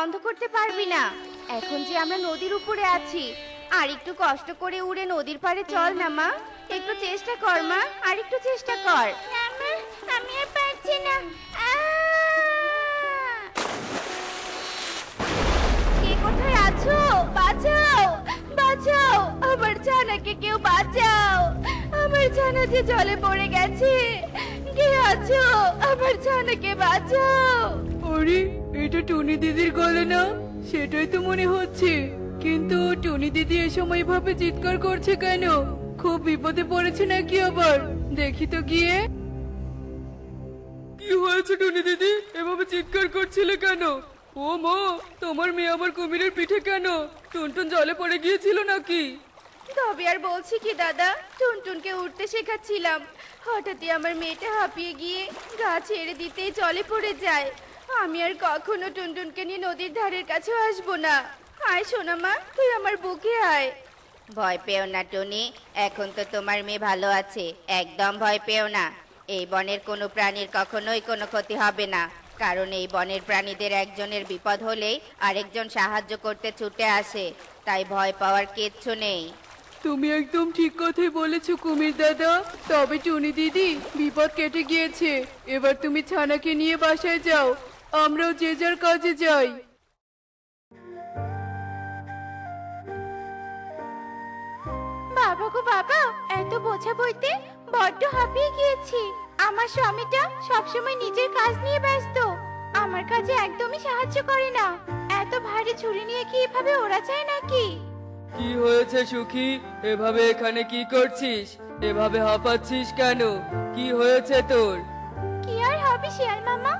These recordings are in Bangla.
বন্ধ করতে পারবি না। এখন যে আমরা নদীর উপরে আছি, আর একটু কষ্ট করে উড়ে নদীর পাড়ে চল না মা। একটু চেষ্টা কর মা, আর একটু চেষ্টা কর। না মা, আমি আর পারছি না। কে কোথায় আছো? বাঁচাও, বাঁচাও আমার ছানাকে, কেউ বাঁচাও। আমার ছানা যে জলে পড়ে গেছে। কে আছো? আমার ছানাকে বাঁচাও। আরে, এটা টুনি দিদির গলা না? সেটাই তো মনে হচ্ছে। কিন্তু টুনি দিদি এ সময় ভাবে চিৎকার করছে কেন? খুব বিপদে পড়েছে নাকি আবার? দেখি তো গিয়ে। কি হয়েছে টুনি দিদি, এভাবে চিৎকার করছিলে কেন? ও মা, তোমার মেয়ে আবার কুমিরের পিঠে কেন? টুনটুন জলে পড়ে গিয়েছিল নাকি? তবে আর বলছি কি দাদা, টুনটুনকে উঠতে শেখাচ্ছিলাম, হঠাৎই আমার মেয়েটা হাঁপিয়ে গিয়ে গা ছেড়ে দিতেই জলে পড়ে যায়। আমি আর কখনো টুনটুনকে নিয়ে নদীর ধারের কাছে আসবো না। আয় সোনা মা, তুই আমার বুকে আয়। ভয় পেও না টুনি, এখন তো তোমার মেয়ে ভালো আছে, একদম ভয় পেও না। এই বনের কোনো প্রাণীর কখনোই কোনো ক্ষতি হবে না, কারণ এই বনের প্রাণীদের একজনের বিপদ হলেই আরেকজন সাহায্য করতে ছুটে আসে, তাই ভয় পাওয়ার কিচ্ছু নেই। তুমি একদম ঠিক কথাই বলেছো কুমির দাদা। তবে টুনি দিদি, বিপদ কেটে গিয়েছে। এবার তুমি ছানাকে নিয়ে বাসায় যাও, আমরাও যে যার কাজে যাই। বাবা গো বাবা, এত বোঝা বইতে বড্ড হাঁপিয়ে গিয়েছি। আমার স্বামীটা সবসময় নিজের কাজ নিয়ে ব্যস্ত, আমার কাজে একদমই সাহায্য করে না। এত ভারী ঝুড়ি নিয়ে কি এভাবে ওড়া যায় নাকি? কি হয়েছে সুখী, এভাবে এখানে কি করছিস? এভাবে হাঁপাচ্ছিস কেন? কি হয়েছে তোর? কি আর হবে শিয়াল মামা,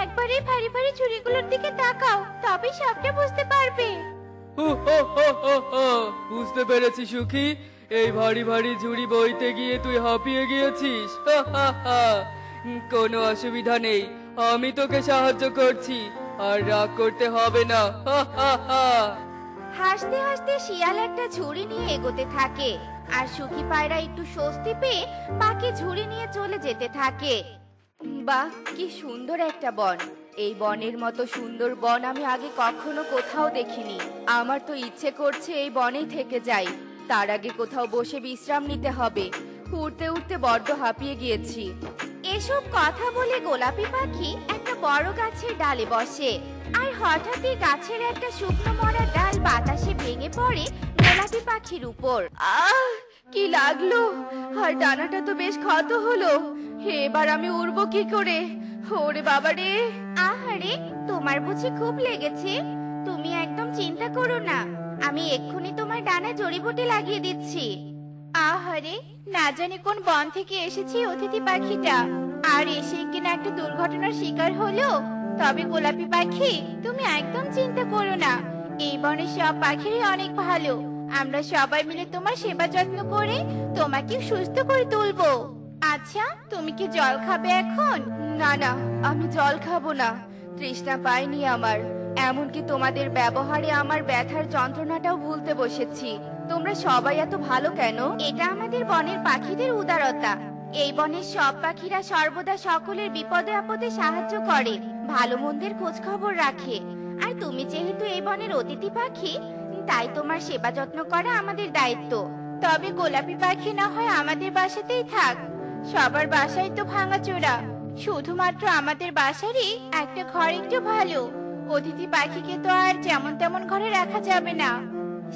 একবার এই ভারী ভারী ঝুড়িগুলোর দিকে তাকাও, তবেই সবটা বুঝতে পারবে। হো হো হো হো হো, বুঝতে পেরেছি সুখী, এই ভারী ভারী ঝুড়ি বইতে গিয়ে তুই হাঁপিয়ে গিয়েছিস। হা হা হা, কোনো অসুবিধা নেই, আমি তোকে সাহায্য করছি, আর রাগ করতে হবে না। হা হা হা। হাসতে হাসতে শিয়াল একটা ঝুড়ি নিয়ে এগোতে থাকে, আর সুখী পায়রা একটু স্বস্তি পেয়ে বাকি ঝুড়ি নিয়ে চলে যেতে থাকে। বাহ, কি সুন্দর একটা বন! এই বনের মতো সুন্দর বন আমি আগে কখনো কোথাও দেখিনি। আমার তো ইচ্ছে করছে এই বনেই থেকে যাই। তার আগে কোথাও বসে বিশ্রাম নিতে হবে, উঠতে উঠতে বড্ড হাঁপিয়ে গিয়েছি। এসব কথা বলে গোলাপি পাখি একটা বড় গাছের ডালে বসে, আর হঠাৎই গাছের একটা শুকনো মরা ডাল বাতাসে ভেঙে পড়ে গোলাপি পাখির উপর। আহ, কি লাগলো! আর ডানাটা তো বেশ ক্ষত হলো। এবার আমি উড়বো কি করে? ওরে বাবা রে! আহারে, তোমার বুঝি খুব লেগেছে? তুমি একদম চিন্তা করো না, আমি এক্ষুনি তোমার ডানায় জড়িবুটি লাগিয়ে দিচ্ছি। আহারে, না জানি কোন বন থেকে এসেছে অতিথি পাখিটা, আর এসে কিনা একটা দুর্ঘটনার শিকার হলো। তবে গোলাপি পাখি, তুমি একদম চিন্তা করো না, এই বনের সব পাখিরই অনেক ভালো। আমরা সবাই মিলে তোমার সেবা যত্ন করে তোমাকে সুস্থ করে তুলবো। আচ্ছা, তুমি কি জল খাবে এখন? না না, আমি জল খাবো না, তৃষ্ণা পাইনি আমার। এমনকি তোমাদের ব্যবহারে আমার ব্যথার যন্ত্রণাটাও ভুলতে বসেছি। তোমরা সবাই এত ভালো কেন? এটা আমাদের বনের পাখিদের উদারতা। এই বনের সব পাখিরা সর্বদা সকলের বিপদে আপদে সাহায্য করে, ভালো মন্দের খোঁজ খবর রাখে। আর তুমি যেহেতু এই বনের অতিথি পাখি, তাই তোমার সেবা যত্ন করা আমাদের দায়িত্ব। তবে গোলাপি পাখি না হয় আমাদের বাসাতেই থাক, সবার বাসাই তো ভাঙাচোরা, শুধুমাত্র আমাদের বাসারই একটা ঘর একটু ভালো। অতিথি পাখিকে তো আর যেমন তেমন ঘরে রাখা যাবে না।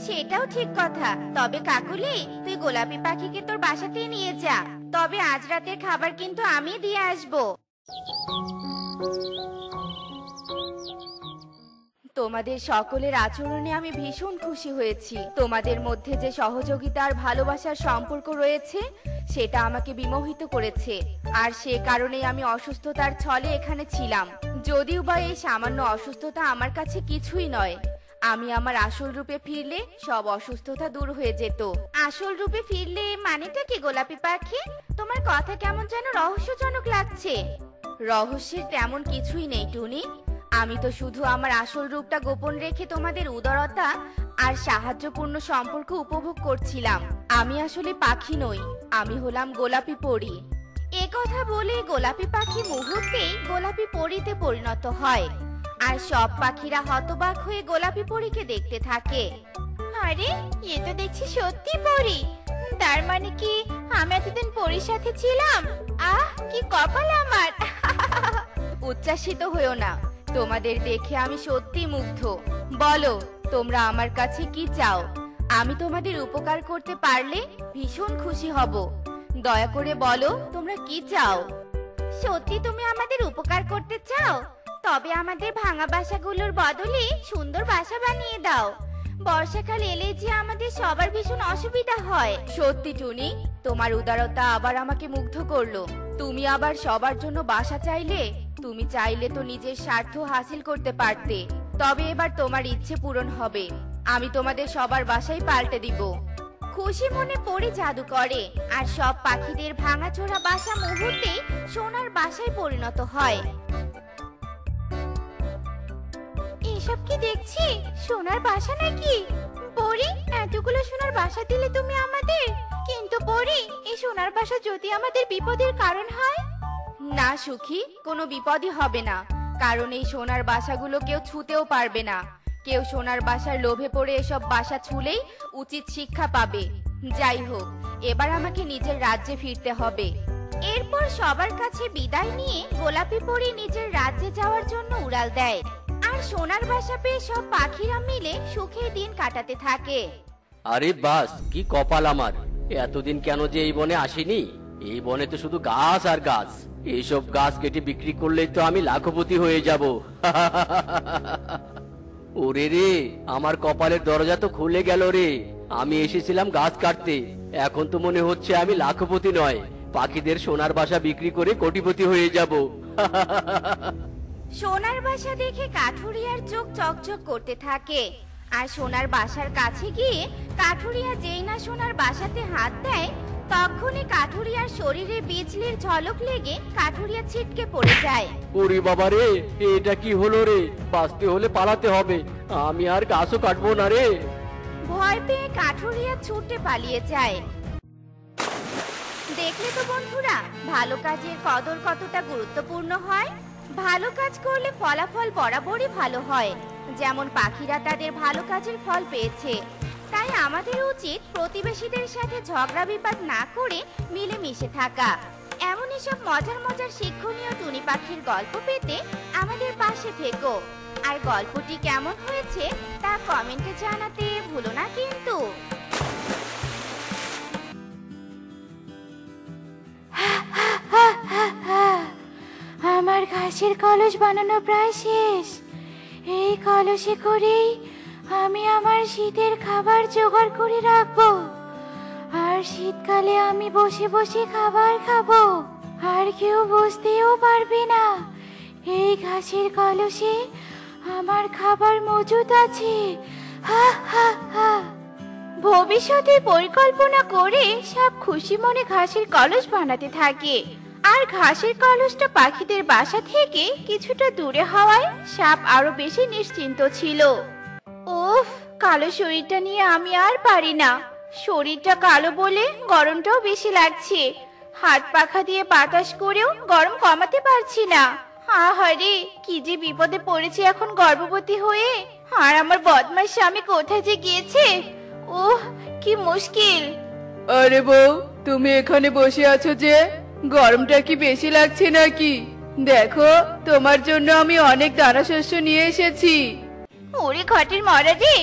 সেটাও ঠিক কথা। তবে কাকুলি, তুই গোলাপি পাখিকে তোর বাসাতেই নিয়ে যা, তবে আজ রাতের খাবার কিন্তু আমি দিয়ে আসবো। তোমাদের সকলের আচরণে আমি ভীষণ খুশি হয়েছি। তোমাদের মধ্যে যে সহযোগিতা আর ভালোবাসার সম্পর্ক রয়েছে, সেটা আমাকে বিমোহিত করেছে। আর সে কারণেই আমি অসুস্থতার ছলে এখানে ছিলাম। যদিও বা এই সামান্য অসুস্থতা আমার কাছে কিছুই নয়। আমি আমার আসল রূপে ফিরলে সব অসুস্থতা দূর হয়ে যেত। আসল রূপে ফিরলে মানেটা কি গোলাপি পাখি? তোমার কথা কেমন যেন রহস্যজনক লাগছে। রহস্যের তেমন কিছুই নেই টুনি, আমি তো শুধু আমার আসল রূপটা গোপন রেখে তোমাদের উদারতা আর সাহায্যপূর্ণ সম্পর্ক উপভোগ করছিলাম। আমি আসলে পাখি নই, আমি হলাম গোলাপি পরী। এ কথা বলে গোলাপি পাখি মুহূর্তেই গোলাপি পরীতে পরিণত হয়। আর সব পাখিরা হতবাক হয়ে গোলাপি পরীকে দেখতে থাকে। আরে এ তো দেখছি সত্যি পরী। তার মানে কি আমি এতদিন পরীর সাথে ছিলাম? আহ কি কপাল আমার। উচ্ছ্বাসিত হয়েও না, তোমাদের দেখে আমি সত্যি মুগ্ধ। বলো তোমরা আমার কাছে কি চাও? আমি তোমাদের উপকার করতে পারলে ভীষণ খুশি হব। দয়া করে বলো তোমরা কি চাও। সত্যি তুমি আমাদের উপকার করতে চাও? তবে আমাদের ভাঙা বাসাগুলোর বদলে সুন্দর বাসা বানিয়ে দাও। বর্ষাকাল এলে যে আমাদের সবার ভীষণ অসুবিধা হয়। সত্যি টুনি, তোমার উদারতা আবার আমাকে মুগ্ধ করলো। তুমি আবার সবার জন্য বাসা চাইলে? তুমি চাইলে তো নিজের স্বার্থ হাসিল করতে পারতে। তবে এবার তোমার ইচ্ছে পূরণ হবে। আমি তোমাদের সবার বাসাই পাল্টে দিব। খুশি মনে পড়ে জাদু করে আর সব পাখিদের ভাঙাচোরা বাসা মুহূর্তেই সোনার বাসায় পরিণত হয়। এসব কি দেখছি? সোনার বাসা নাকি? পরি, এতগুলো সোনার বাসা দিলে তুমি আমাদের? কিন্তু পরি, এই সোনার বাসা যদি আমাদের বিপদের কারণ হয়? না সুখী, কোনো বিপদই হবে না। কারণ এই সোনার বাসাগুলো কেউ ছুঁতেও পারবে না। কেউ সোনার বাসার লোভে পড়ে এসব বাসা ছুঁলেই উচিত শিক্ষা পাবে। যাই হোক, এবার আমাকে নিজের রাজ্যে ফিরতে হবে। এরপর সবার কাছে বিদায় নিয়ে গোলাপি পরি নিজের রাজ্যে যাওয়ার জন্য উড়াল দেয়। আর সোনার বাসা পেয়ে সব পাখিরা মিলে সুখে দিন কাটাতে থাকে। আরে বাস, কি কপাল আমার! এতদিন কেন যে এই বনে আসিনি? এই বনে তো শুধু গাছ আর গাছ। এইসব গাছ কেটে বিক্রি করলেই তো আমি লাখপতি হয়ে যাব। ওরে রে, আমার কপালের দরজা তো খুলে গেল রে। আমি এসেছিলাম গাছ কাটতে, এখন তো মনে হচ্ছে আমি লাখপতি নয়, পাখিদের সোনার বাসা বিক্রি করে কোটিপতি হয়ে যাব। সোনার বাসা দেখে কাঠুরিয়ার চোখ চকচক করতে থাকে। আর সোনার বাসার কাছে গিয়ে কাঠুরিয়া যেই না সোনার বাসাতে হাত দেয়, তখনই কাঠুরিয়ার শরীরে বিজলির ঝলক লেগে কাঠুরিয়া ছিটকে পড়ে যায়। ওরে বাবা রে, এটা কি হলো রে? বাঁচতে হলে পালাতে হবে, আমি আর গাছও কাটবো না রে। ভয় পেয়ে কাঠুরিয়া ছুটে পালিয়ে যায়। দেখলে তো বন্ধুরা, ভালো কাজের কদর কতটা গুরুত্বপূর্ণ হয়। ভালো কাজ করলে ফলাফল বরাবরই ভালো হয়। যেমন পাখিরা তাদের ভালো কাজের ফল পেয়েছে। তাই আমাদের উচিত প্রতিবেশীদের সাথে ঝগড়া বিবাদ না করে মিলেমিশে থাকা। এমনই সব মজার মজার শিক্ষণীয় টুনি পাখির গল্প পেতে আমাদের পাশে থেকো। আর গল্পটি কেমন হয়েছে তা কমেন্টে জানাতে ভুলো না কিন্তু। আমার ঘাসের কলস বানানো প্রায় শেষ। এই কলসে করেই আমি আমার শীতের খাবার জোগাড় করে রাখবো। আর শীতকালে আমি বসে বসে খাবার খাবো, আর কেউ বুঝতেও পারবে না এই ঘাসের কলসে আমার খাবার মজুদ আছে। হা হা হা। ভবিষ্যতে পরিকল্পনা করে সব খুশি মনে ঘাসের কলস বানাতে থাকে। আর ঘাসের কলসটা পাখিদের বাসা থেকে কিছুটা দূরে হওয়ায় সাপ আরো বেশি নিশ্চিন্ত ছিল। উফ, কালো শরীরটা নিয়ে আমি আর পারি না। শরীরটা কালো বলে গরমটাও বেশি লাগছে। হাত পাখা দিয়ে বাতাস করেও গরম কমাতে পারছি না। আহারে, কি যে বিপদে পড়েছি এখন গর্ভবতী হয়ে। আর আমার বদমাশ স্বামী কোথায় যে গিয়েছে। ওহ, কি মুশকিল। আরে বউ, তুমি এখানে বসে আছো যে? গরমটা কি বেশি লাগছে নাকি? দেখো, তোমার জন্য আমি অনেক দানা শস্য নিয়ে এসেছি। ওরে ঘটের মরা রে,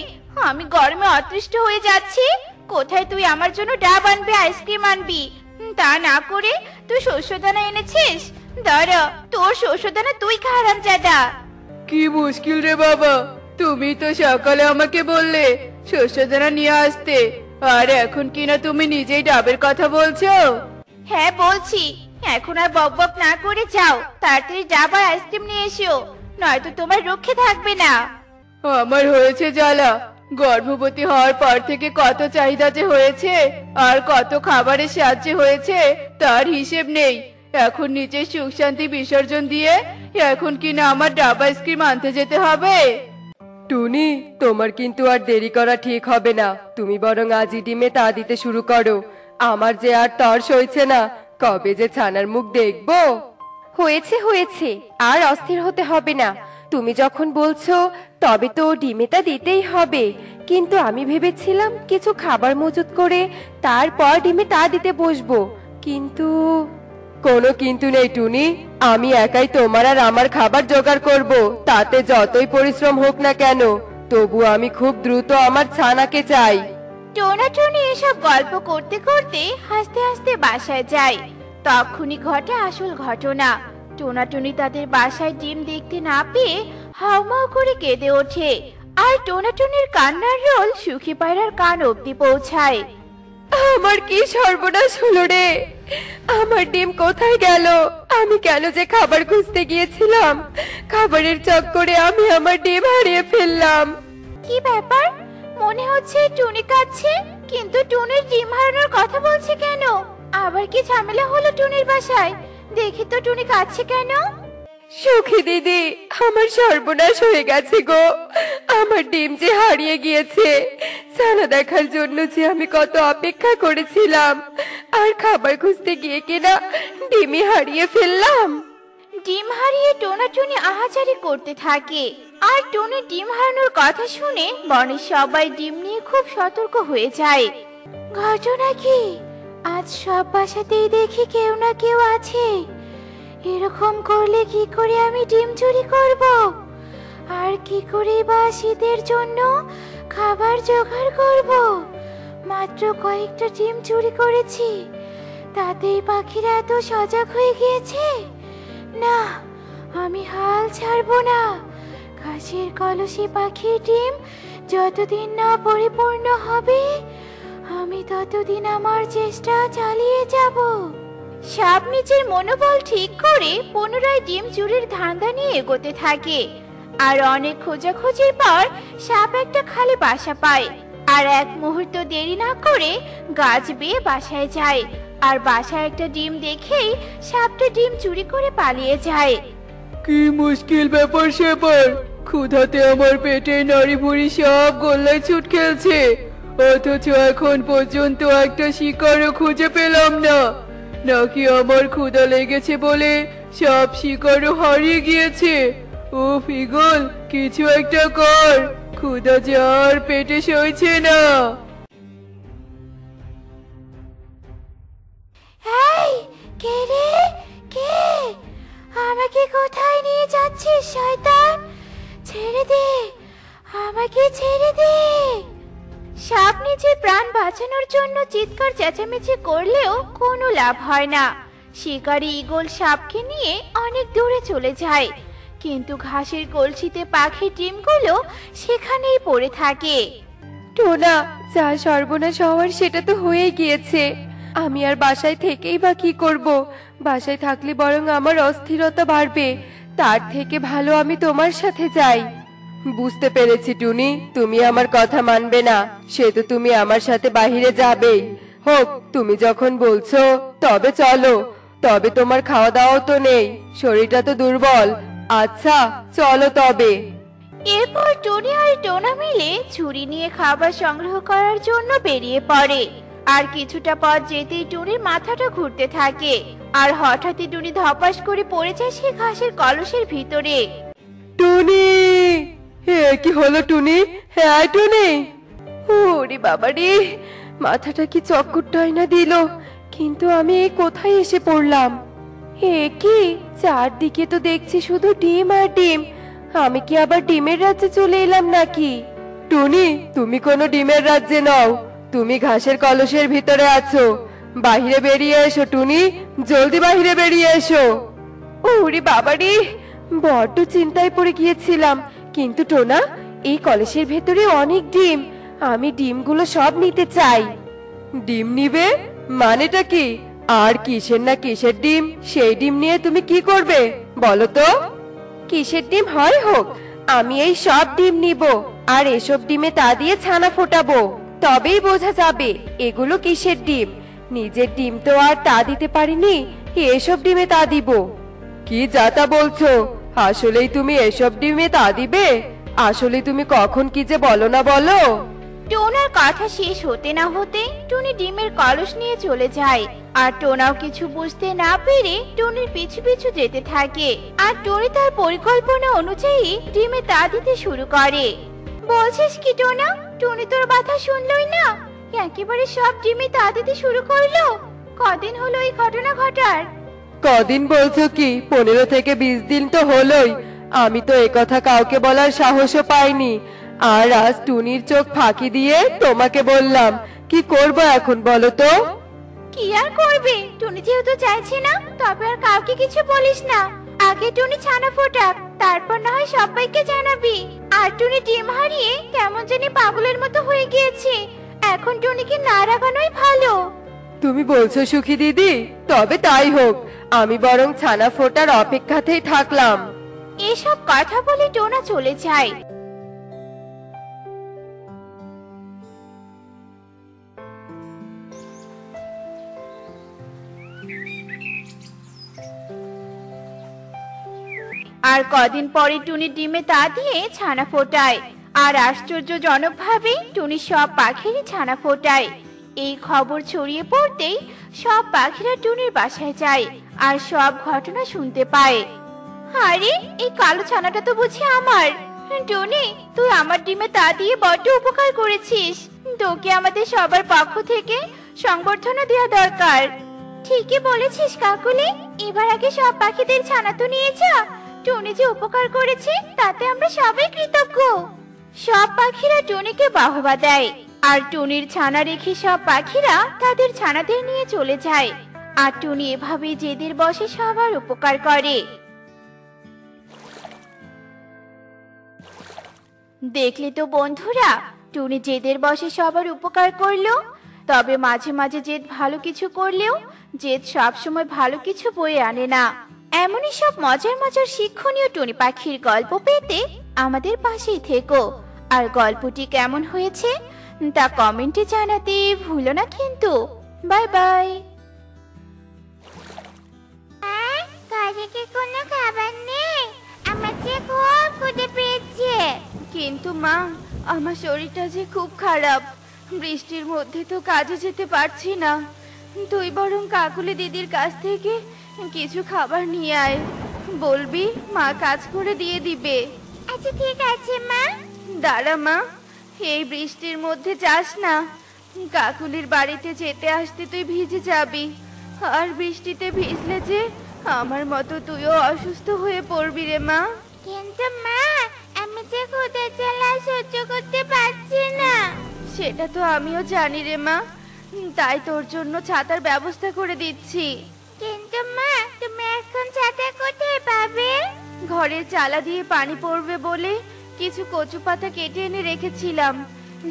আমি গরমে অতৃষ্ট হয়ে যাচ্ছি। কোথায় তুই আমার জন্য ডাব আনবি, আইসক্রিম আনবি, তা না করে তুই শস্যদানা এনেছিস? দাঁড়া, তোর শস্যদানা তুই খা হারামজাদা। কি মুশকিল রে বাবা, তুমি তো সকালে আমাকে বললে শস্যদানা নিয়ে আসতে, আর এখন কিনা তুমি নিজেই ডাবের কথা বলছো। হ্যাঁ বলছি, এখন আর বকবক না করে যাও, তাড়াতাড়ি ডাব আর আইসক্রিম নিয়ে এসো, নয়তো তোমার রক্ষে থাকবে না। আমার হয়েছে জ্বালা। গর্ভবতী হওয়ার পর থেকে কত চাহিদা যে হয়েছে, আর কত খাবারের সাহায্য হয়েছে তার হিসেব নেই। এখন নিজের সুখ শান্তি বিসর্জন দিয়ে এখন কিনা আমার ডাব আইসক্রিম আনতে যেতে হবে। টুনি, তোমার কিন্তু আর দেরি করা ঠিক হবে না। তুমি বরং আজই ডিমে তা দিতে শুরু করো। আমার যে আর তর সইছে না, কবে যে ছানার মুখ দেখবো। হয়েছে হয়েছে, আর অস্থির হতে হবে না। তুমি যখন বলছো তবে তো ডিমে তা দিতেই হবে, কিন্তু আমি ভেবেছিলাম কিছু খাবার মজুত করে তারপর ডিমে তা দিতে বসবো। কিন্তু কোনো কিন্তু নেই টুনি, আমি একাই তোমার আর আমার খাবার জোগাড় করব। তাতে যতই পরিশ্রম হোক না কেন, তবু আমি খুব দ্রুত আমার ছানাকে চাই। টোনা টুনি এসব গল্প করতে করতে হাসতে হাসতে বাসায় যায়। তখনই ঘটে আসল ঘটনা। টোনা টুনি তাদের বাসায় ডিম দেখতে না পেয়ে হাউমাউ করে কেঁদে ওঠে। আর টোনা টুনির কান্নার রোল সুখী পায়রার কান অবধি পৌঁছায়। আমার কি সর্বনাশ হলো রে! আমার ডিম কোথায় গেল? আমি কেন যে খাবার খুঁজতে গিয়েছিলাম, খাবারের চক্করে আমি আমার ডিম হারিয়ে ফেললাম। কি ব্যাপার? মনে হচ্ছে টুনি কাঁদছে, কিন্তু টুনির ডিম হারানোর কথা বলছে কেন? আবার কি ঝামেলা হলো টুনির বাসায়? দেখি তো টুনি কাঁদছে কেন। সুখী দিদি, আমার সর্বনাশ হয়ে গেছে গো। আমার ডিম যে হারিয়ে গিয়েছে। ছানা দেখার জন্য যে আমি কত অপেক্ষা করেছিলাম, আর খাবার খুঁজতে গিয়ে কিনা ডিমই হারিয়ে ফেললাম। ডিম হারিয়ে টোনা টুনি আহাজারি করতে থাকে। আর টুনি ডিম হারানোর কথা শুনে বনের সবাই ডিম নিয়ে খুব সতর্ক হয়ে যায়। ঘটনা কি? আজ সব বাসাতেই দেখি কেউ না কেউ আছে। এরকম করলে কি করে আমি ডিম চুরি করব? আর কি করে বা শীতের জন্য খাবার জোগাড় করব? মাত্র কয়েকটা ডিম চুরি করেছি, তাতেই পাখিরা এত সজাগ হয়ে গিয়েছে। না, আমি হাল ছাড়বো না। ঘাসের কলসি পাখির ডিম যতদিন না পরিপূর্ণ হবে, আমি ততদিন আমার চেষ্টা চালিয়ে যাব। সাপ নিজের মনোবল ঠিক করে পুনরায় ডিম চুরির ধান্দা নিয়ে এগোতে থাকে। আর অনেক খোঁজাখুঁজির পর সাপ একটা খালি বাসা পায়। আর এক মুহূর্ত দেরি না করে গাছ বেয়ে বাসায় যায়। আর বাসায় একটা ডিম দেখেই সাপটা ডিম চুরি করে পালিয়ে যায়। কি মুশকিল ব্যাপার স্যাপার! ক্ষুধাতে আমার পেটের নাড়ি ভুড়ি সব গোল্লায় ছুট খেলছে, অথচ এখন পর্যন্ত একটা শিকারও খুঁজে পেলাম না। নাকি আমার ক্ষুধা লেগেছে বলে সব শিকারও হারিয়ে গিয়েছে? উফ ঈগল, কিছু একটা কর, ক্ষুধা যে আর পেটে সইছে না। এই, কে রে? কে? আমাকে কোথায় নিয়ে যাচ্ছিস শয়তান? ছেড়ে দে, আমাকে ছেড়ে দে। সাপ নিজের প্রাণ বাঁচানোর জন্য চিৎকার চেঁচামেচি করলেও কোনো লাভ হয় না। শিকারী ঈগল সাপকে নিয়ে অনেক দূরে চলে যায়, কিন্তু ঘাসের কলসিতে পাখির ডিমগুলো সেখানেই পড়ে থাকে। টোনা, যা সর্বনাশ হওয়ার সেটা তো হয়ে গিয়েছে। আমি আর বাসায় থেকেই বা কি করব? বাসায় থাকলে বরং আমার অস্থিরতা বাড়বে। তার থেকে ভালো আমি তোমার সাথে যাই। বুঝতে পেরেছি টুনি, তুমি আমার কথা মানবে না, সে তো তুমি আমার সাথে বাহিরে যাবেই। হোক, তুমি যখন বলছো তবে চলো। তবে তোমার খাওয়া দাওয়াও তো নেই, শরীরটা তো দুর্বল। আচ্ছা চলো তবে। এরপর টুনি আর টোনা মিলে ছুরি নিয়ে খাবার সংগ্রহ করার জন্য বেরিয়ে পড়ে। আর কিছুটা পথ যেতেই টুনির মাথাটা ঘুরতে থাকে। আর হঠাৎই টুনি ধপাস করে পড়ে যায় সে ঘাসের কলসের ভিতরে। টুনি! হে কি হলো টুনি? হ্যাঁ টুনি! ওরে বাবারে, মাথাটা কি চক্করটাই না দিল! কিন্তু আমি এই কোথায় এসে পড়লাম? হে কি, চারদিকে তো দেখছি শুধু ডিম আর ডিম। আমি কি আবার ডিমের রাজ্যে চলে এলাম নাকি? টুনি, তুমি কোনো ডিমের রাজ্যে নও, তুমি ঘাসের কলসের ভিতরে আছো। বাহিরে বেরিয়ে এসো টুনি, জলদি বাহিরে বেরিয়ে এসো। ওরে বাবারে, বড্ড চিন্তায় পড়ে গিয়েছিলাম। কিন্তু টোনা, এই কলসের ভেতরে অনেক ডিম, আমি ডিমগুলো সব নিতে চাই। ডিম নিবে? মানেটা কি? আর কিসের না কিসের ডিম, সেই ডিম নিয়ে তুমি কি করবে বলো তো? কিসের ডিম হয় হোক, আমি এই সব ডিম নিব। আর এসব ডিমে তা দিয়ে ছানা ফোটাবো, তবেই বোঝা যাবে এগুলো কিসের ডিম। নিজের ডিম তো আর তা দিতে পারিনি, এসব ডিমে তা দিব। কি যাতা বলছো? আসলেই তুমি এসব ডিমে তা দিবে? আসলে তুমি কখন কি যে বলো না বলো। টোনার কথা শেষ হতে না হতে টুনি ডিমের কলস নিয়ে চলে যায়। আর টোনাও কিছু বুঝতে না পেরে টুনির পিছু পিছু যেতে থাকে। আর টুনি তার পরিকল্পনা অনুযায়ী ডিমে তা দিতে শুরু করে। বলছিস কি টোনা, টুনি তোর কথা শুনলই না, একেবারে সব ডিমে তা দিতে শুরু করলো। কদিন হলো এই ঘটনা ঘটার? কদিন বলছো কি? 15 থেকে 20 দিন তো হলোই। আমি তো একথা কাউকে বলার সাহসও পাইনি। আর আজ টুনির চোখ ফাঁকি দিয়ে তোমাকে বললাম। কি করব এখন বলো তো? কি আর করবে, টুনি যেহেতু চাইছে না, তবে আর কাউকে কিছু বলিস না। আগে টুনি ছানা ফোটাক, তারপর না হয় সবাইকে জানাবি। আর টুনি ডিম হারিয়ে কেমন জানি পাগলের মতো হয়ে গিয়েছে। এখন টুনিকে না রাগানোই ভালো। তুমি বলছো সুখী দিদি? তবে তাই হোক, আমি বরং ছানা ফোটার অপেক্ষাতেই থাকলাম। এসব কথা বলে টোনা চলে যায়। আর কদিন পরে টুনি ডিমে তা দিয়ে ছানা ফোটায়। আর আশ্চর্যজনকভাবে টুনি সব পাখিরই ছানা ফোটায়। এই খবর ছড়িয়ে পড়তেই সব পাখিরা টুনির বাসায় যায় আর সব ঘটনা শুনতে পায়। আরে, এই কালো ছানাটা তো বুঝি আমার। টুনি, তুই আমার ডিমে তা দিয়ে বড্ড উপকার করেছিস। তোকে আমাদের সবার পক্ষ থেকে সংবর্ধনা দেওয়া দরকার। ঠিকই বলেছিস কাকুলি, এবার আগে সব পাখিদের ছানা তো নিয়ে যা। টুনি যে উপকার করেছে তাতে আমরা সবাই কৃতজ্ঞ। সব পাখিরা টুনিকে বাহবা দেয়। আর টুনির ছানা রেখে সব পাখিরা তাদের ছানাদের নিয়ে চলে যায়। আর টুনি এভাবেই জেদের বসে সবার উপকার করে। দেখলে তো বন্ধুরা, টুনি জেদের বসে সবার উপকার করলো। তবে মাঝে মাঝে জেদ ভালো কিছু করলেও জেদ সবসময় ভালো কিছু বয়ে আনে না। এমনই সব মজার মজার শিক্ষণীয় টুনি পাখির গল্প পেতে আমাদের পাশেই থেকো। আর গল্পটি কেমন হয়েছে তা কমেন্টে জানাতে ভুলো না কিন্তু। Bye bye. ঘরে কি কোনো খাবার নেই? আমার যে খুব ক্ষুধা পেয়েছে। কিন্তু মা, আমার শরীরটা যে খুব খারাপ। বৃষ্টির মধ্যে তো কাজে যেতে পারছি না। তুই বরং কাকুলি দিদির কাছ থেকে কিছু খাবার নিয়ে আয়। বলবি, মা কাজ করে দিয়ে দিবে। আচ্ছা ঠিক আছে মা। দাঁড়া মা, এই বৃষ্টির মধ্যে যাস না। কাকুলির বাড়িতে যেতে আসতে তুই ভিজে যাবি। আর বৃষ্টিতে ভিজলে যে আমার মতো তুইও অসুস্থ হয়ে পড়বি রে মা। কিন্তু মা, আমি যে ক্ষুধার জ্বালা সহ্য করতে পারছি না। সেটা তো আমিও জানি রে মা, তাই তোর জন্য ছাতার ব্যবস্থা করে দিচ্ছি। কিন্তু মা, তুমি এখন ছাতা কোথায় পাবে? ঘরের চালা দিয়ে পানি পড়বে বলে কিছু কচু পাতা কেটে এনে রেখেছিলাম,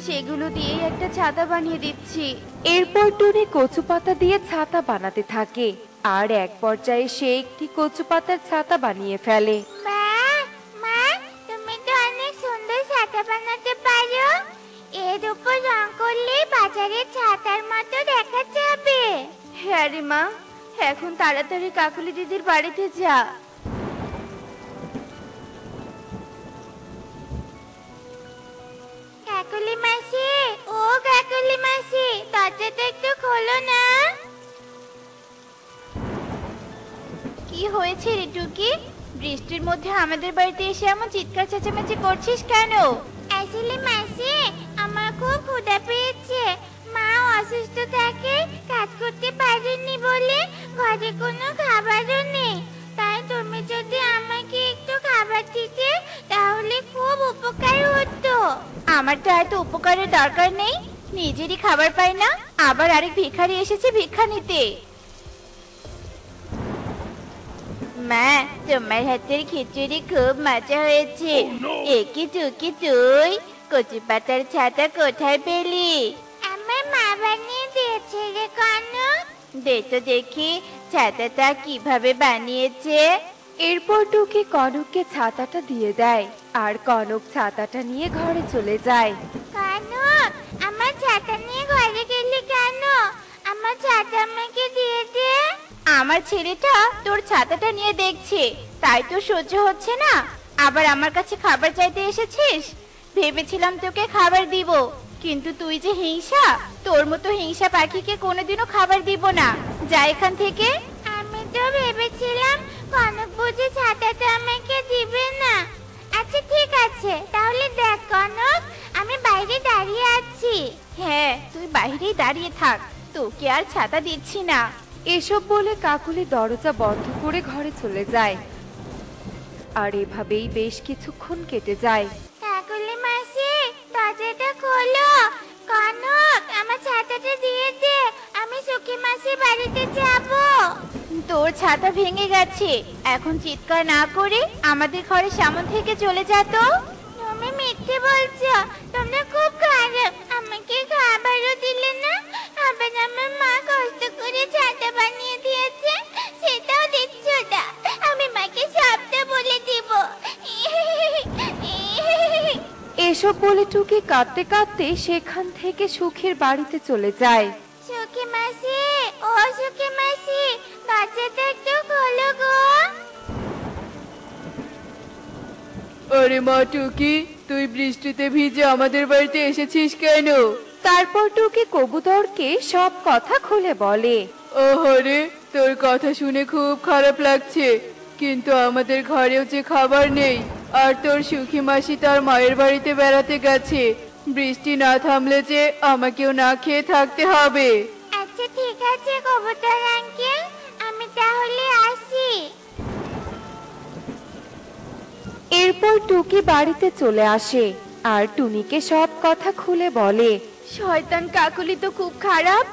সেগুলো দিয়ে একটা ছাতা বানিয়ে দিচ্ছি। এরপর টুনি কচু পাতা দিয়ে ছাতা বানাতে থাকে। আর এক পর্যায়ে সে একটি কচু পাতার ছাতা বানিয়ে ফেলে। মা, তুমি তো অনেক সুন্দর ছাতা বানাতে পারো। এর উপর রং করলে বাজারের ছাতার মতো দেখা যাবে। হ্যাঁ রে মা, এখন তাড়াতাড়ি কাকুলি দিদির বাড়িতে যা। কাকুলি মাসি, ও কাকুলি মাসি, দরজাটা একটু খোলো না। কি হয়েছে রে টুকি? বৃষ্টির মধ্যে আমাদের বাড়িতে এসে এমন চিৎকার চেঁচামেচি করছিস কেন? আসলে মাসি, আমার খুব ক্ষুধা পেয়েছে। মা অসুস্থ থাকে, কাজ করতে পারেনি বলে ঘরে কোনো খাবারও নেই। তাই তুমি যদি আমাকে একটু খাবার দিতে তাহলে খুব উপকার হতো। আমার তো এত উপকারের দরকার নেই, নিজেরই খাবার পাই না, আবার আরেক ভিখারি এসেছে ভিক্ষা নিতে। মা, তোমার হাতের খিচুড়ি খুব মজা হয়েছে। একে টুকি, তুই কচু পাতার ছাতা কোথায় পেলি? আমার মা বানিয়ে দিয়েছে রে কনক। দে তো দেখি ছাতাটা কিভাবে বানিয়েছে। এরপর টুকি কনককে ছাতাটা দিয়ে দেয়। আর কনক ছাতাটা নিয়ে ঘরে চলে যায়। কনক, আমার ছাতা নিয়ে ঘরে গেলি কেন? আমার ছাতা আমাকে দিয়ে দে। আমার ছেলেটা তোর ছাতাটা নিয়ে দেখছে, তাই তো সহ্য হচ্ছে না। আবার আমার কাছে খাবার চাইতে এসেছিস? ভেবেছিলাম তোকে খাবার দিব, কিন্তু তুই যে হিংসা, তোর মতো হিংসা পাখিকে কোনোদিনও খাবার দিব না। যা এখান থেকে। আমি তো ভেবেছিলাম কনক বুঝি ছাতাটা আমাকে দিবে না। আচ্ছা ঠিক আছে, তাহলে দেখ কনক, আমি বাইরে দাঁড়িয়ে আছি। হ্যাঁ, তুই বাইরেই দাঁড়িয়ে থাক, তোকে আর ছাতা দিচ্ছি না। এসব বলে কাকুলি দরজা বন্ধ করে ঘরে চলে যায়। আর এভাবেই বেশ কিছুক্ষণ কেটে যায়। কাকুলি মাসি, দরজাটা খোলো। কনক, আমার ছাতাটা দিয়ে দে, আমি সুখী মাসির বাড়িতে যাব। তোর ছাতা ভেঙে গেছে, এখন চিৎকার না করে আমাদের ঘরের সামনে থেকে চলে যা তো। তুমি মিথ্যে বলছো, তোমরা খুব খারাপ, আমাকে খাবারও দিলে না, আবার আমার মা কষ্ট করে ছাতা বানিয়ে দিয়েছে সেটাও দিচ্ছ না। আমি মাকে সবটা বলে দিব। এসব বলে টুকি কাঁদতে কাঁদতে সেখান থেকে সুখীর বাড়িতে চলে যায়। সুখী মাসি, ও সুখী মাসি, দরজাটা একটু খোলো গো। আরে মা টুকি, তুই বৃষ্টিতে ভিজে আমাদের বাড়িতে এসেছিস কেন? তারপর টুকি কবুতরকে সব কথা খুলে বলে। ওহরে, তোর কথা শুনে খুব খারাপ লাগছে, কিন্তু আমাদের ঘরেও যে খাবার নেই, আর তোর সুখী মাসি তার মায়ের বাড়িতে বেড়াতে গেছে। বৃষ্টি না থামলে যে আমাকেও না খেয়ে থাকতে হবে। আচ্ছা ঠিক আছে কবুতর আঙ্কেল, আমি তাহলে আসি। এরপর টুকি বাড়িতে চলে আসে আর টুনিকে সব কথা খুলে বলে। শয়তান কাকুলি তো খুব খারাপ,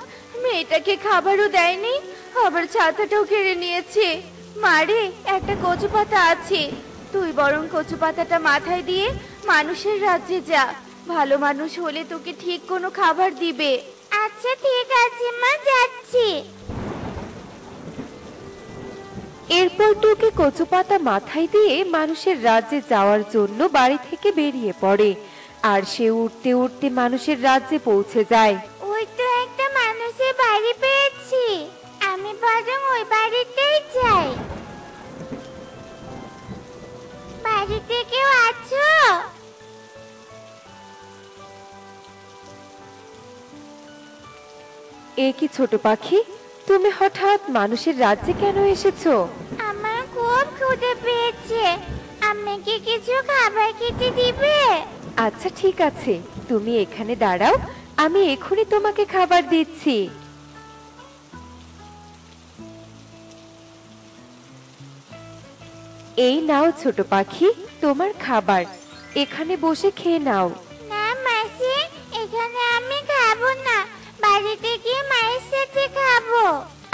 মেয়েটাকে খাবারও দেয়নি, আবার ছাতাটাও কেড়ে নিয়েছে। মারে, একটা কচু পাতা আছে, তুই বরং কচু পাতাটা মাথায় দিয়ে মানুষের রাজ্যে যা, ভালো মানুষ হলে তোকে ঠিক কোনো খাবার দিবে। আচ্ছা ঠিক আছে মা, যাচ্ছি। এরপর টুকি কচু পাতা মাথায় দিয়ে মানুষের রাজ্যে যাওয়ার জন্য বাড়ি থেকে বেরিয়ে পড়ে। আর সে উঠতে উঠতে মানুষের রাজ্যে পৌঁছে যায়। ওই তো একটা মানুষের বাড়ি পেয়েছি, আমি বরং ওই বাড়িতেই যাই। বাড়িতে কেউ আছো? এ কি ছোট পাখি, তুমি হঠাৎ মানুষের রাজ্যে কেন এসেছো? আমার খুব ক্ষুধা পেয়েছে, আমাকে কিছু খাবার খেতে দিবে? আচ্ছা ঠিক আছে, তুমি এখানে দাঁড়াও, আমি এখনই তোমাকে খাবার দিচ্ছি। এই নাও ছোট পাখি, তোমার খাবার, এখানে বসে খেয়ে নাও। না মাসি, এখানে আমি খাবো না, বাড়িতে গিয়ে মায়ের সাথে খাবো।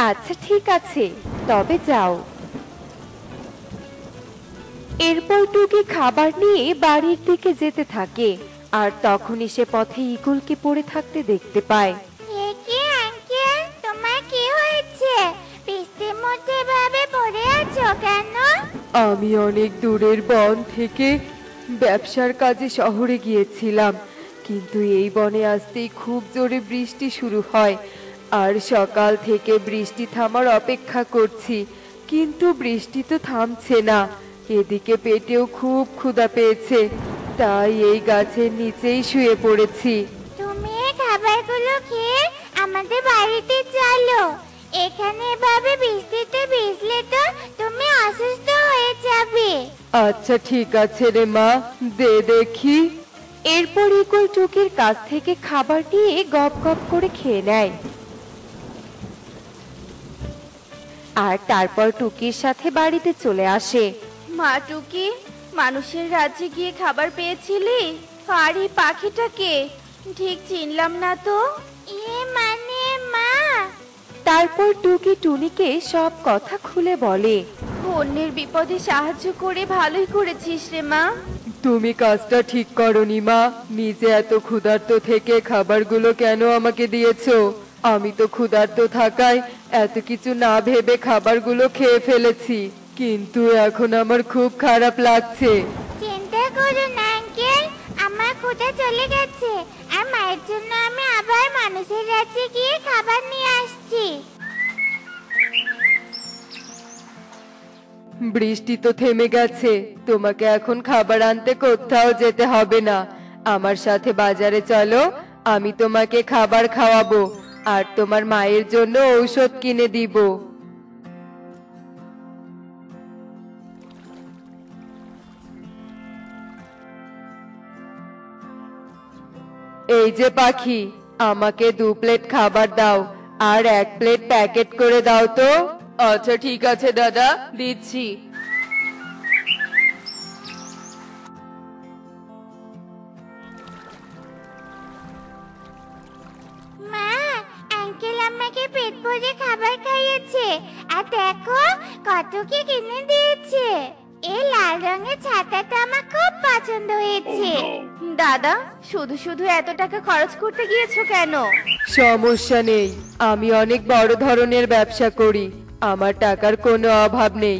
আচ্ছা ঠিক আছে, তবে যাও। এরপর টুকি খাবার নিয়ে বাড়ির দিকে যেতে থাকে, আর তখনই সে পথে ইগলকে পড়ে থাকতে দেখতে পায়। এ কি আঙ্কেল, তোমার কি হয়েছে? বৃষ্টির মধ্যে এভাবে পড়ে আছো কেন? আমি অনেক দূরের বন থেকে ব্যবসার কাজে শহরে গিয়েছিলাম, কিন্তু এই বনে আসতেই খুব জোরে বৃষ্টি শুরু হয়, আর সকাল থেকে বৃষ্টি থামার অপেক্ষা করছি, কিন্তু বৃষ্টি তো থামছে না। এদিকে পেটেও খুব ক্ষুধা পেয়েছে, তাই এই গাছের নিচেই শুয়ে পড়েছি। তুমি এই খাবারগুলো খেয়ে আমাদের বাড়িতে চলো, এখানে এভাবে বৃষ্টিতে ভিজলে তো তুমি অসুস্থ হয়ে যাবে। আচ্ছা ঠিক আছে রে মা, দে দেখি। এরপর ইগল টুকির কাছ থেকে খাবার নিয়ে গপ গপ করে খেয়ে নেয়। আর তারপর টুকির সাথে বাড়িতে চলে আসে। মা টুকি, মানুষের রাজ্যে গিয়ে খাবার পেয়েছিলি? আর এই পাখিটাকে ঠিক চিনলাম না তো। মানে মা? তারপর টুকি টুনিকে সব কথা খুলে বলে। অন্যের বিপদে সাহায্য করে ভালোই করেছিস রে মা। তুমি কাজটা ঠিক করনি মা, নিজে এত ক্ষুধার্ত থেকে খাবারগুলো কেন আমাকে দিয়েছো? আমি তো ক্ষুধার্ত থাকায় এত কিছু না ভেবে খাবারগুলো খেয়ে ফেলেছি, কিন্তু এখন আমার খুব খারাপ লাগছে। চিন্তা করো না আঙ্কেল, আমার ক্ষুধা চলে গেছে, আর মায়ের জন্য আমি আবার মানুষের রাজ্যে গিয়ে খাবার নিয়ে আসছি। বৃষ্টি তো থেমে গেছে, তোমাকে এখন খাবার আনতে কোথাও যেতে হবে না, আমার সাথে বাজারে চলো, আমি তোমাকে খাবার খাওয়াবো আর তোমার মায়ের জন্য ঔষধ কিনে দিব। এই যে পাখি, আমাকে 2 প্লেট খাবার দাও আর 1 প্লেট প্যাকেট করে দাও তো। আচ্ছা ঠিক আছে দাদা, দিচ্ছি। মা, আঙ্কেল আমাকে পেট ভরে খাবার খাইয়েছে আর দেখো কত কি কিনে দিয়েছে। এই লাল রঙের ছাতাটা আমার খুব পছন্দ হয়েছে। দাদা, শুধু শুধু এত টাকা খরচ করতে গিয়েছো কেন? সমস্যা নেই, আমি অনেক বড় ধরনের ব্যবসা করি, আমার টাকার কোনো অভাব নেই।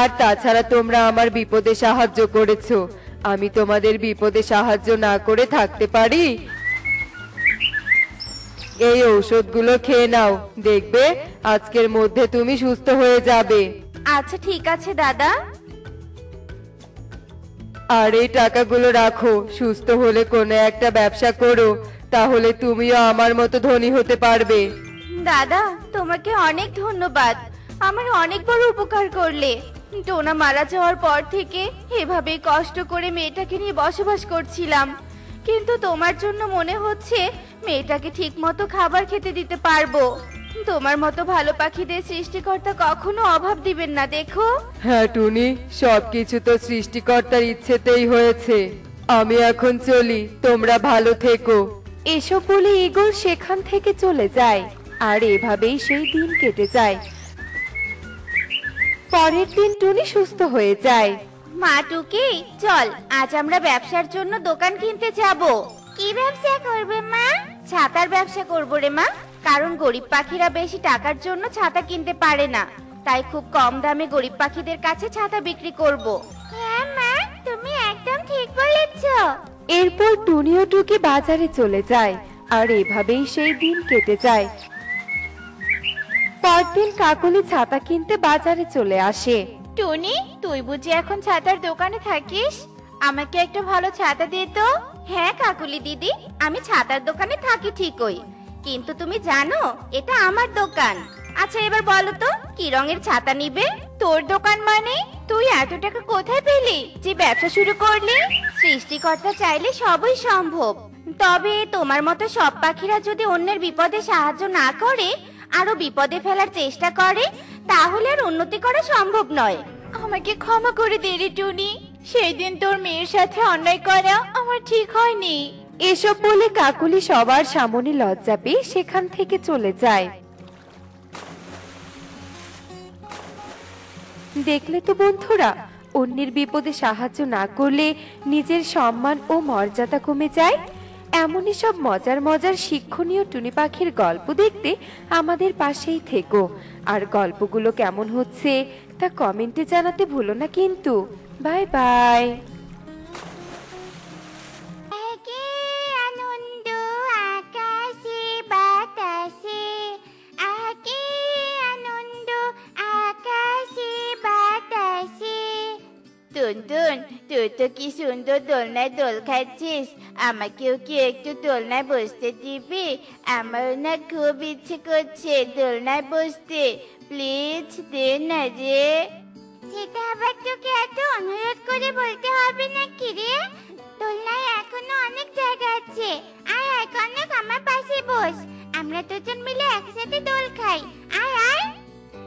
আর তাছাড়া তোমরা আমার বিপদে সাহায্য করেছো, আমি তোমাদের বিপদে সাহায্য না করে থাকতে পারি? এই ঔষধগুলো খেয়ে নাও, দেখবে আজকের মধ্যে তুমি সুস্থ হয়ে যাবে। আচ্ছা ঠিক আছে দাদা। আর এই টাকাগুলো রাখো, সুস্থ হলে কোনো একটা ব্যবসা করো, তাহলে তুমিও আমার মতো ধনী হতে পারবে। দাদা, তোমাকে অনেক ধন্যবাদ, আমার অনেক বড় উপকার করলে। টোনা মারা যাওয়ার পর থেকে এভাবে কষ্ট করে মেয়েটাকে নিয়ে বসবাস করছিলাম, কিন্তু তোমার জন্য মনে হচ্ছে মেয়েটাকে ঠিক মতো খাবার খেতে দিতে পারবো। তোমার মতো ভালো পাখিদের সৃষ্টিকর্তা কখনো অভাব দিবেন না, দেখো। হ্যাঁ টুনি, সবকিছু তো সৃষ্টিকর্তার ইচ্ছেতেই হয়েছে। আমি এখন চলি, তোমরা ভালো থেকো। এসব বলে ইগল সেখান থেকে চলে যায়, আর এভাবেই সেই দিন কেটে যায়। পরের দিন টুনি সুস্থ হয়ে যায়। মা টুকি, চল আজ আমরা ব্যবসার জন্য দোকান কিনতে যাব। কি ব্যবসা করবে মা? ছাতার ব্যবসা করব রে মা, কারণ গরিব পাখিরা বেশি টাকার জন্য ছাতা কিনতে পারে না, তাই খুব কম দামে গরিব পাখিদের কাছে ছাতা বিক্রি করব। হ্যাঁ মা, তুমি একদম ঠিক বলেছো। এরপর টুনি ও টুকি বাজারে চলে যায়, আর এভাবেই সেই দিন কেটে যায়। পরদিন কাকলি ছাতা কিনতে বাজারে চলে আসে। টুনি, তুই বুঝি এখন ছাতার দোকানে থাকিস? আমাকে একটা ভালো ছাতা দে তো। হ্যাঁ কাকুলি দিদি, আমি ছাতার দোকানে থাকি ঠিকই, কিন্তু তুমি জানো এটা আমার দোকান। আচ্ছা এবার বলো তো, কি রঙের ছাতা নিবে? তোর দোকান মানে? তুই এত টাকা কোথায় পেলি যে ব্যবসা শুরু করলি? সৃষ্টিকর্তা চাইলে সবই সম্ভব, তবে তোমার মতো সব পাখিরা যদি অন্যের বিপদে সাহায্য না করে, আরো বিপদে ফেলার চেষ্টা করে, তাহলে আর উন্নতি করা সম্ভব নয়। আমাকে ক্ষমা করে দে রে টুনি, সেই দিন তোর মেয়ের সাথে অন্যায় করা আমার ঠিক হয়নি। এসব বলে কাকলি সবার সামনে লজ্জা পেয়ে সেখান থেকে চলে যায়। দেখলে তো বন্ধুরা, অন্যের বিপদে সাহায্য না করলে নিজের সম্মান ও মর্যাদা কমে যায়। এমনই সব মজার মজার শিক্ষণীয় টুনি পাখির গল্প দেখতে আমাদের পাশেই থেকো। আর গল্পগুলো কেমন হচ্ছে তা কমেন্টে জানাতে ভুলো না কিন্তু। Bye bye. একে আনন্দ আকাশে বাতাসে, একে আনন্দ আকাশে বাতাসে। টুনটুন, তুই তো কি সুন্দর দোলনায় দোল খাচ্ছিস, আমাকেও কি একটু দোলনায় বসতে দিবি? আমার না খুব ইচ্ছে করছে দোলনায় বসতে, প্লিজ দে না রে। সেটা আবার তোকে এত অনুরোধ করে বলতে হবে নাকি রে? দোলনায় এখনো অনেক জায়গা আছে, আয় আয় কনক, আমার পাশে বস, আমরা দুজন মিলে একসাথে দোল খাই, আয় আয়।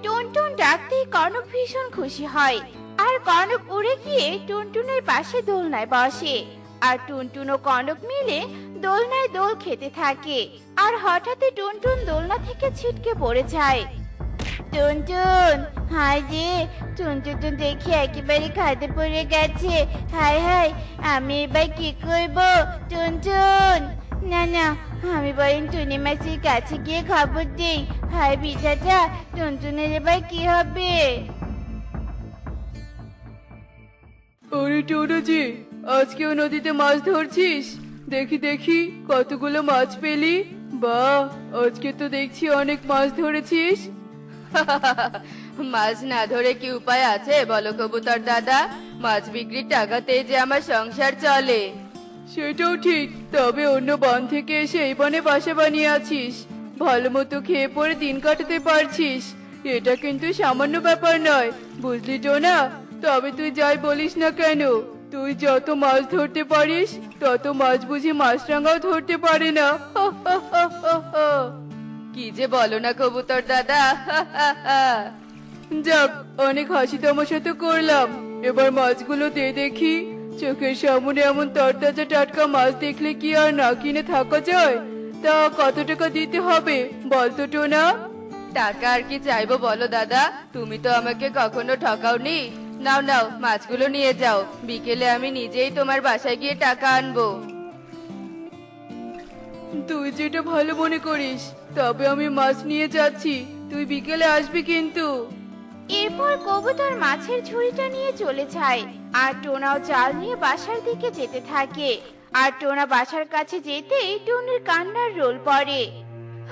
টুনটুন ডাকতেই কনক ভীষণ খুশি হয়, আর কনক উড়ে গিয়ে টুনটুনের পাশে দোলনায় বসে, আর টুনটুন ও কনক মিলে দোলনায় দোল খেতে থাকে। আর হঠাৎই টুনটুন দোলনা থেকে ছিটকে পড়ে যায়। টুনটুন, হায় রে, টুনটুন দেখি একেবারে খাদে পড়ে গেছে, হায় হায়, আমি এবার কি করব? টুনটুন, না না, আমি বরং টুনি মাসির কাছে গিয়ে খবর দিই। হায় বিধাতা, টুনটুনের এবার কি হবে? ওরে টোনাজি, আজকেও নদীতে মাছ ধরছিস? দেখি দেখি কতগুলো মাছ পেলি। বাহ, আজকে তো দেখছি অনেক মাছ ধরেছিস। মাছ না ধরে কি উপায় আছে বলো কবুতর দাদা? মাছ বিক্রির টাকাতেই যে আমার সংসার চলে। সেটাও ঠিক, তবে অন্য বন থেকে এসে এই বনে বাসা বানিয়ে আছিস, ভালো মতো খেয়ে পরে দিন কাটাতে পারছিস, এটা কিন্তু সামান্য ব্যাপার নয়, বুঝলি টোনা? তবে তুই যাই বলিস না কেন, তুই যত মাছ ধরতে পারিস তত মাছ বুঝি মাছরাঙাও ধরতে পারে না। কি যে বলো না কবুতর দাদা। যাক, অনেক হাসি তামাশা তো করলাম, এবার মাছগুলো দে দেখি। চোখের সামনে এমন তরতাজা টাটকা মাছ দেখলে কি আর না কিনে থাকা যায়? তা কত টাকা দিতে হবে বলতো টোনা? টাকা আর কি চাইবো বলো দাদা, তুমি তো আমাকে কখনো ঠকাওনি। নাও নাও, মাছগুলো নিয়ে যাও, বিকেলে আমি নিজেই তোমার বাসায় গিয়ে টাকা আনবো। তুই যেটা ভালো মনে করিস, তবে আমি মাছ নিয়ে যাচ্ছি, তুই বিকেলে আসবি কিন্তু। এরপর কবুতর মাছের ঝুড়িটা নিয়ে চলে যায় আর টোনাও জাল নিয়ে বাসার দিকে যেতে থাকে। আর টোনা বাসার কাছে যেতেই টুনির কান্নার রোল পড়ে।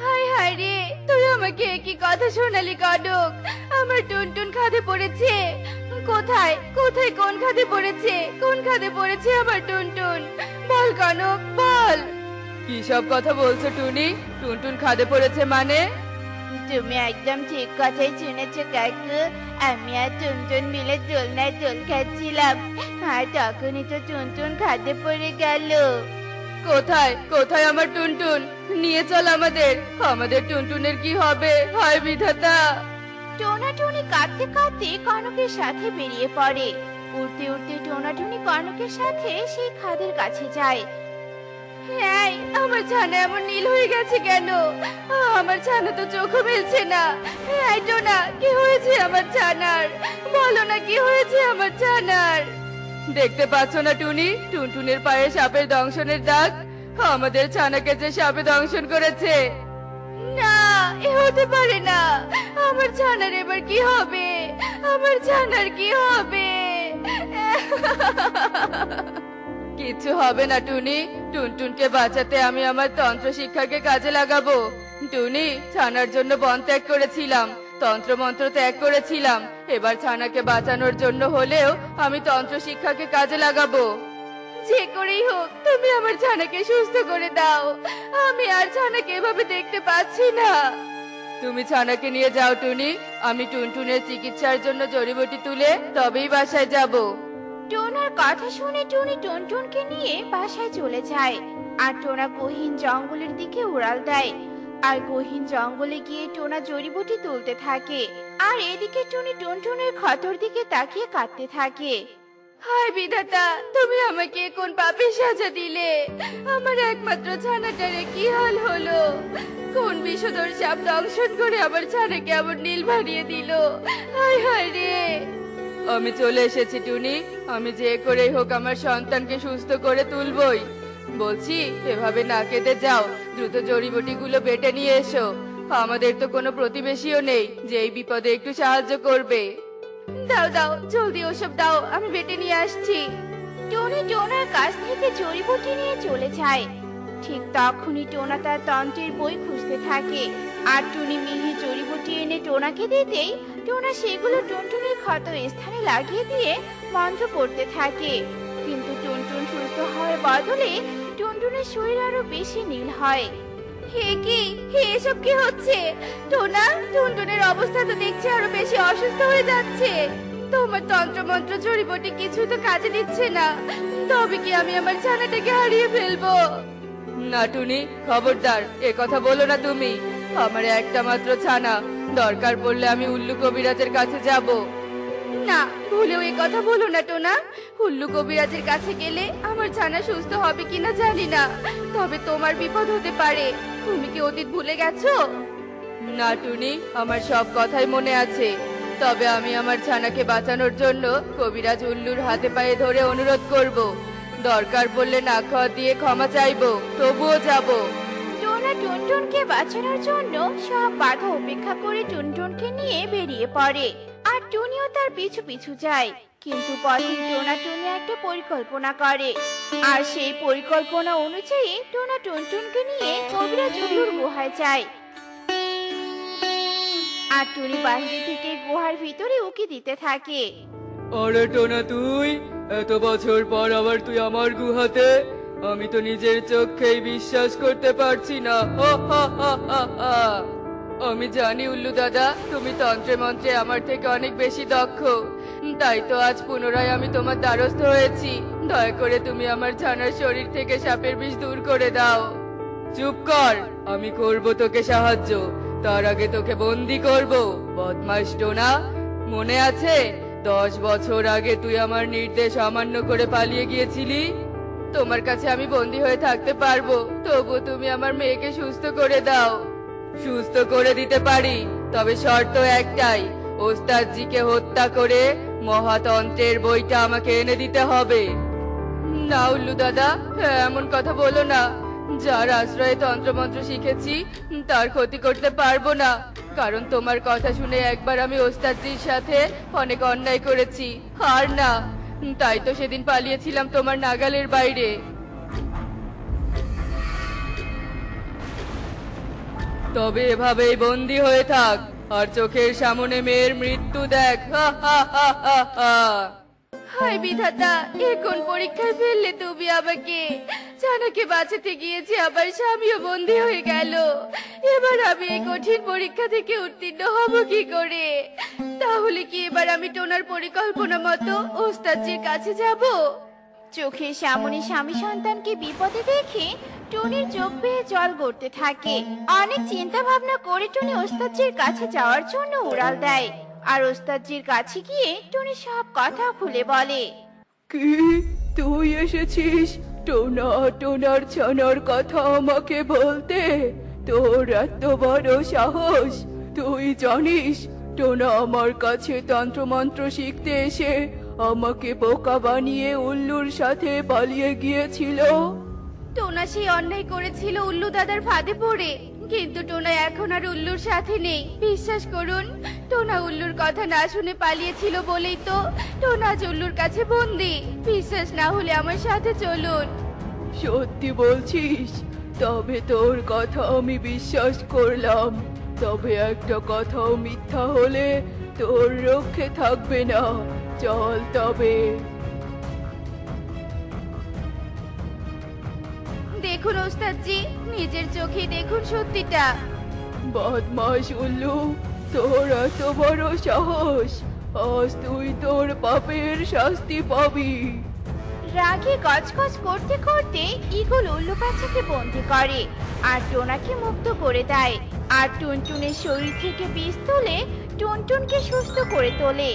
হায় হায় রে, তুই আমাকে কি কথা শোনালি কনক? আমার টুনটুন খাদে পড়েছে। কোথায় কোথায় কোন খাদে পড়েছে? কোন খাদে পড়েছে আমার টুনটুন? বল কনক, বল। কি সব কথা বলছো টুনি? টুনটুন খাদে পড়েছে মানে? তুমি একদম ঠিক কথাই শুনেছো কাকু। আমি আর টুনটুন মিলে দোলনায় দোল খাচ্ছিলাম, আর তখনই তো টুনটুন খাদে পড়ে গেল। কোথায় কোথায় আমার টুনটুন? নিয়ে চল আমাদের, আমাদের টুনটুনের কি হবে? হায় বিধাতা। টোনা টুনি কাঁদতে কাঁদতে কনকের সাথে বেরিয়ে পড়ে। উড়তে উড়তে টোনা টুনি কনকের সাথে সেই খাদের কাছে যায়। এই, আমার ছানা এমন নীল হয়ে গেছে কেন? আমার ছানা তো চোখও মেলছে না। এই টোনা, কি হয়েছে আমার ছানার? বলো না, কি হয়েছে আমার ছানার? দেখতে পাচ্ছ না টুনি, টুনটুনের পায়ে সাপের দংশনের দাগ? আমাদের ছানাকে যে সাপে দংশন করেছে। না, এ হতে পারে না। আমার ছানার এবার কি হবে? আমার ছানার কি হবে? কিছু হবে না টুনি, টুনটুনকে বাঁচাতে আমি আমার তন্ত্র শিক্ষাকে কাজে লাগাবো। টুনি, ছানার জন্য বন ত্যাগ করেছিলাম, তন্ত্র মন্ত্র ত্যাগ করেছিলাম, এবার ছানাকে বাঁচানোর জন্য হলেও আমি তন্ত্র শিক্ষাকে কাজে লাগাবো। যে করেই হোক, তুমি আমার ছানাকে সুস্থ করে দাও। আমি আর ছানাকে এভাবে দেখতে পাচ্ছি না। তুমি ছানাকে নিয়ে যাও টুনি, আমি টুনটুনের চিকিৎসার জন্য জড়িবুটি তুলে তবেই বাসায় যাব। টোনার কথা শুনে টুনি টুনটুনকে নিয়ে বাসায় চলে যায়। আর টোনা গহীন জঙ্গলের দিকে উড়াল দেয়। আর গহীন জঙ্গলে গিয়ে টোনা জড়িবুটি তুলতে থাকে। আর এদিকে টুনি টুনটুনের ক্ষতর দিকে তাকিয়ে কাঁদতে থাকে। হায় বিধাতা, তুমি আমাকে কোন পাপের সাজা দিলে? আমার একমাত্র ছানাটারে কি হাল হলো? কোন বিষধর সাপ দংশন করে আমার ছানাকে আবার নীল বানিয়ে দিল? হায় হায় রে। আমি চলে এসেছি টুনি, আমি যে করেই হোক আমার সন্তানকে সুস্থ করে তুলবই। বলছি, এভাবে না কেঁদে যাও, দ্রুত জড়িবুটিগুলো বেটে নিয়ে এসো। আমাদের তো কোনো প্রতিবেশীও নেই যে এই বিপদে একটু সাহায্য করবে। দাও দাও, জলদি ওসব দাও, আমি বেটে নিয়ে আসছি। টুনি টোনার কাছ থেকে জড়িবুটি নিয়ে চলে যায়। ঠিক তখনই টোনা তার তন্ত্রের বই খুঁজতে থাকে। আর টুনি মিহি জড়িবুটি এনে টোনাকে দিতেই টোনা সেগুলো টুনটুনের ক্ষত স্থানে লাগিয়ে দিয়ে মন্ত্র করতে থাকে। কিন্তু টুনটুন সুস্থ হওয়ার বদলে টুনটুনের শরীর আরো বেশি নীল হয়। হে কি, হে এসব কি হচ্ছে? টোনা, টুনটুনের অবস্থা তো দেখছি আরো বেশি অসুস্থ হয়ে যাচ্ছে। তোমার তন্ত্র মন্ত্র জড়িবুটি কিছু তো কাজে দিচ্ছে না। তবে কি আমি আমার ছানাটাকে হারিয়ে ফেলবো? না টুনি, খবরদার, এ কথা বলো না তুমি। আমার একটা মাত্র ছানা, দরকার পড়লে আমি উল্লু কবিরাজের কাছে যাব। না, ভুলেও এই কথা বলো না টোনা। হুল্লু কবিরাজের কাছে গেলে আমার ছানা সুস্থ হবে কিনা জানি না, তবে তোমার বিপদ হতে পারে। তুমি কি অতীত ভুলে গেছো? না টুনি, আমার সব কথাই মনে আছে, তবে আমি আমার ছানাকে বাঁচানোর জন্য কবিরাজ উল্লুর হাতে পায়ে ধরে অনুরোধ করব। দরকার পড়লে না খাওয়া দিয়ে ক্ষমা চাইবো, তবুও যাব। টোনা টুনটুনকে বাঁচানোর জন্য সব বাধা উপেক্ষা করে টুনটুনকে নিয়ে বেরিয়ে পড়ে। আর টুনিও তার পিছু পিছু যায়। কিন্তু পথে টোনা টুনি একটা পরিকল্পনা করে। আর সেই পরিকল্পনা অনুযায়ী টোনা টুনটুনকে নিয়ে কবিরাজ উল্লুর গুহায় যায়। আর টুনি বাইরে থেকে গুহার ভিতরে উকি দিতে থাকে। আরে টোনা, তুই এত বছর পর আবার তুই আমার গুহাতে? আমি তো নিজের চোখেই বিশ্বাস করতে পারছি না। হা হা হা হা হা। আমি জানি উল্লু দাদা, তুমি তন্ত্রে মন্ত্রে আমার থেকে অনেক বেশি দক্ষ, তাই তো আজ পুনরায় আমি তোমার দ্বারস্থ হয়েছি। দয়া করে তুমি আমার ছানার শরীর থেকে সাপের বিষ দূর করে দাও। চুপ কর, আমি করব তোকে সাহায্য, তার আগে তোকে বন্দি করব। বদমাইশ টোনা, মনে আছে 10 বছর আগে তুই আমার নির্দেশ অমান্য করে পালিয়ে গিয়েছিলি? তোমার কাছে আমি বন্দি হয়ে থাকতে পারবো, তবু তুমি আমার মেয়েকে সুস্থ করে দাও। সুস্থ করে দিতে পারি, তবে শর্ত একটাই, ওস্তাদজিকে হত্যা করে মহাতন্ত্রের বইটা আমাকে এনে দিতে হবে। না উল্লু দাদা, এমন কথা বলো না। যার আশ্রয়ে তন্ত্রমন্ত্র শিখেছি তার ক্ষতি করতে পারবো না, কারণ তোমার কথা শুনে একবার আমি ওস্তাদজির সাথে অনেক অন্যায় করেছি, আর না, তাই তো সেদিন পালিয়েছিলাম তোমার নাগালের বাইরে। তবে এভাবেই বন্দি হয়ে থাক, আর চোখের সামনে মেয়ের মৃত্যু দেখ। হা হা হা হা হা। হায় বিধাতা, এ কোন পরীক্ষায় ফেললে তুমি আমাকে? জানাকে বাঁচাতে গিয়েছি, আবার স্বামীও বন্দি হয়ে গেল। এবার আমি এই কঠিন পরীক্ষা থেকে উত্তীর্ণ হব কি করে? তাহলে কি এবার আমি টোনার পরিকল্পনা মতো ওস্তাদজির কাছে যাব? চোখের সামনে স্বামী সন্তানকে বিপদে দেখে টুনির চোখ বেয়ে জল গড়তে থাকে। অনেক চিন্তা ভাবনা করে টুনি ওস্তাদজির কাছে যাওয়ার জন্য উড়াল দেয়, আর ওস্তাদজির কাছে গিয়ে টুনি সব কথা খুলে বলে। কি, তুই এসেছিস টোনা টোনার ছানার কথা আমাকে বলতে? তোর এত বড় সাহস! তুই জানিস টোনা আমার কাছে তন্ত্রমন্ত্র শিখতে এসে আমাকে বোকা বানিয়ে উল্লুর সাথে পালিয়ে গিয়েছিল। টোনা সেই অন্যায় করেছিল উল্লু দাদার ফাঁদে পড়ে, কিন্তু টোনা এখন আর উল্লুর সাথে নেই। বিশ্বাস করুন, টোনা উল্লুর কথা না শুনে পালিয়েছিল বলেই তো টোনা আজ উল্লুর কাছে বন্দি। বিশ্বাস না হলে আমার সাথে চলুন। সত্যি বলছিস? তবে তোর কথা আমি বিশ্বাস করলাম, তবে একটা কথাও মিথ্যা হলে তোর রক্ষে থাকবে না। চল তবে। দেখুন ওস্তাদজি, নিজের চোখে দেখুন সত্যিটা। বদমাশ উল্লু, তোর এত বড় সাহস! আজ তুই তোর পাপের শাস্তি পাবি। রাগে গজগজ করতে করতে ঈগল উল্লু বাচ্চাকে বন্দি করে আর টোনাকে মুক্ত করে দেয়, আর টুনটুনের শরীর থেকে বিষ তুলে টুনটুনকে সুস্থ করে তোলে।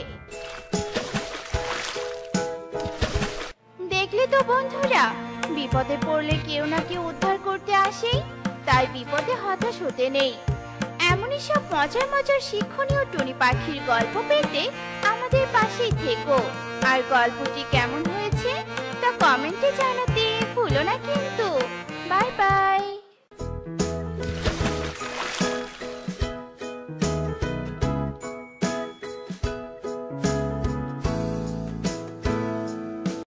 দেখলে তো বন্ধুরা, বিপদে পড়লে কেউ না কেউ উদ্ধার করতে আসেই, তাই বিপদে হতাশ হতে নেই। এমনই সব মজার মজার শিক্ষণীয় টুনি পাখির গল্প পেতে আমাদের পাশেই থেকো। আর গল্পটি কেমন হয়েছে তা কমেন্টে জানাতে ভুলো না কিন্তু।